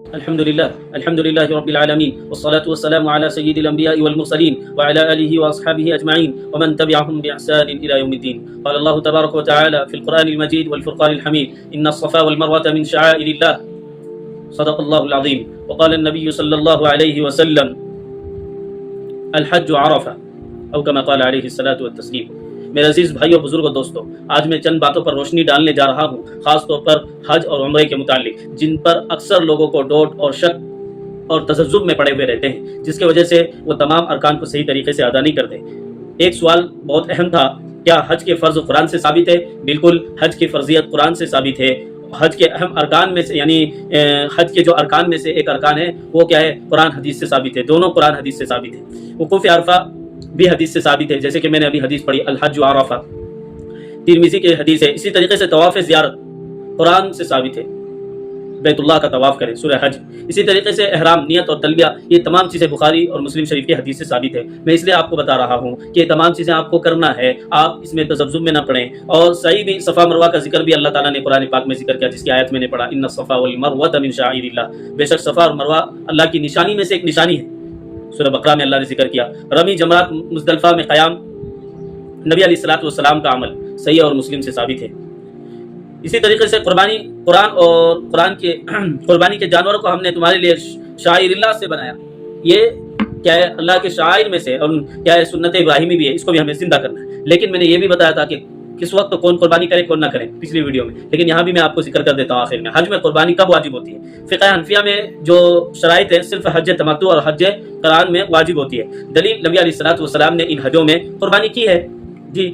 الحمد لله رب العالمين والصلاة والسلام على سيد الأنبياء والمرسلين وعلى آله وأصحابه أجمعين ومن تبعهم بإحسان إلى يوم الدين. قال الله تبارك وتعالى في القرآن المجيد والفرقان الحميد: إن الصفا والمروة من شعائر الله. صدق الله العظيم. وقال النبي صلى الله عليه وسلم: الحج عرفة، أو كما قال عليه الصلاة والتسليم. میرے عزیز بھائیوں، بزرگوں، دوستوں، آج میں چند باتوں پر روشنی ڈالنے جا رہا ہوں، خاص طور پر حج اور عمرے کے متعلق، جن پر اکثر لوگوں کو ڈوٹ اور شک اور تذبذب میں پڑے ہوئے رہتے ہیں، جس کی وجہ سے وہ تمام ارکان کو صحیح طریقے سے ادا نہیں کرتے۔ ایک سوال بہت اہم تھا: کیا حج کے فرض قرآن سے ثابت ہے؟ بالکل، حج کی فرضیت قرآن سے ثابت ہے۔ حج کے اہم ارکان میں سے، یعنی حج کے جو ارکان میں سے ایک ارکان ہے، وہ کیا ہے؟ قرآن حدیث سے ثابت ہے۔ دونوں قرآن حدیث سے ثابت ہے۔ وقوف عرفہ بھی حدیث سے ثابت ہے، جیسے کہ میں نے ابھی حدیث پڑھی، الحج عرفہ، ترمذی کی حدیث ہے۔ اسی طریقے سے طواف زیارت قرآن سے ثابت ہے، بیت اللہ کا طواف کریں، سورہ حج۔ اسی طریقے سے احرام، نیت اور تلبیہ، یہ تمام چیزیں بخاری اور مسلم شریف کی حدیث سے ثابت ہے۔ میں اس لیے آپ کو بتا رہا ہوں کہ یہ تمام چیزیں آپ کو کرنا ہے، آپ اس میں تذبذب میں نہ پڑیں۔ اور صحیح بھی صفا مروہ کا ذکر بھی اللہ تعالیٰ نے قرآن پاک میں ذکر کیا، جس کی آیت میں نے پڑھا: ان الصفا والمروۃ من شعائر اللہ، بے شک صفا اور مروہ اللہ کی نشانی میں سے ایک نشانی ہے۔ سورہ بقرہ میں اللہ نے ذکر کیا۔ رمی، جمرات، مزدلفہ میں قیام، نبی علیہ الصلوۃ والسلام کا عمل صحیح اور مسلم سے ثابت ہے۔ اسی طریقے سے قربانی کے جانوروں کو ہم نے تمہارے لیے شعائر اللہ سے بنایا۔ یہ کیا ہے؟ اللہ کے شعائر میں سے، اور کیا ہے؟ سنت ابراہیمی بھی ہے، اس کو بھی ہمیں زندہ کرنا ہے۔ لیکن میں نے یہ بھی بتایا تھا کہ کس وقت کون قربانی کرے کون نہ کرے، پچھلی ویڈیو میں، لیکن یہاں بھی میں آپ کو ذکر کر دیتا ہوں آخر میں۔ حج میں قربانی کب واجب ہوتی ہے؟ فقہ حنفیہ میں جو شرائط ہے، صرف حج تمتع اور حج قران میں واجب ہوتی ہے۔ دلیل: نبی علیہ الصلوۃ والسلام نے ان حجوں میں قربانی کی ہے۔ جی،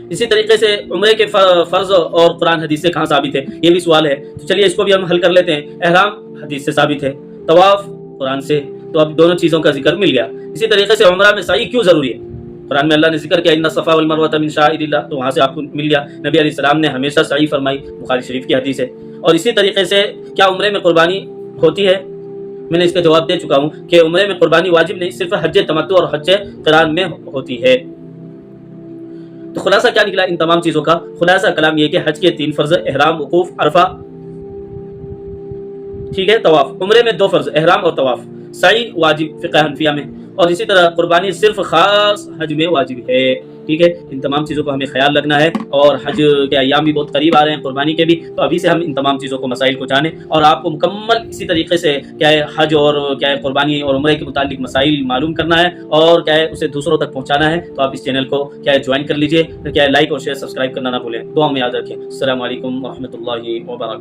اسی طریقے سے عمرے کے فرض اور قرآن حدیث سے کہاں ثابت ہے؟ یہ بھی سوال ہے، تو چلیے اس کو بھی ہم حل کر لیتے ہیں۔ احرام حدیث سے ثابت ہے، طواف قرآن سے، تو اب دونوں چیزوں کا ذکر مل گیا۔ اسی طریقے سے عمرہ میں سعی کیوں ضروری ہے؟ قرآن میں اللہ نے ذکر کیا: ان الصفا والمروۃ من شعائر اللہ، تو وہاں سے آپ کو مل گیا۔ نبی علیہ السلام نے ہمیشہ سعی فرمائی، بخاری شریف کی حدیث ہے۔ اور اسی طریقے سے کیا عمرے میں قربانی ہوتی ہے؟ میں نے اس کا جواب دے چکا ہوں کہ عمرے میں قربانی واجب نہیں، صرف حج تمتع اور حج قران میں ہوتی ہے۔ تو خلاصہ کیا نکلا ان تمام چیزوں کا؟ خلاصہ کلام یہ کہ حج کے 3 فرض: احرام، وقوف عرفہ، ٹھیک ہے، طواف۔ عمرے میں 2 فرض: احرام اور طواف، سعی واجب فقہ حنفیہ میں، اور اسی طرح قربانی صرف خاص حج میں واجب ہے، ٹھیک ہے۔ ان تمام چیزوں کو ہمیں خیال رکھنا ہے، اور حج کے ایام بھی بہت قریب آ رہے ہیں، قربانی کے بھی، تو ابھی سے ہم ان تمام چیزوں کو، مسائل کو جانیں، اور آپ کو مکمل اسی طریقے سے کیا ہے حج اور کیا ہے قربانی اور عمرے کے متعلق مسائل معلوم کرنا ہے، اور کیا ہے اسے دوسروں تک پہنچانا ہے۔ تو آپ اس چینل کو کیا ہے جوائن کر لیجئے، کیا ہے لائک اور شیئر سبسکرائب کرنا نہ بھولیں۔ دعا میں یاد رکھیں۔ السلام علیکم ورحمۃ اللہ وبرکاتہ۔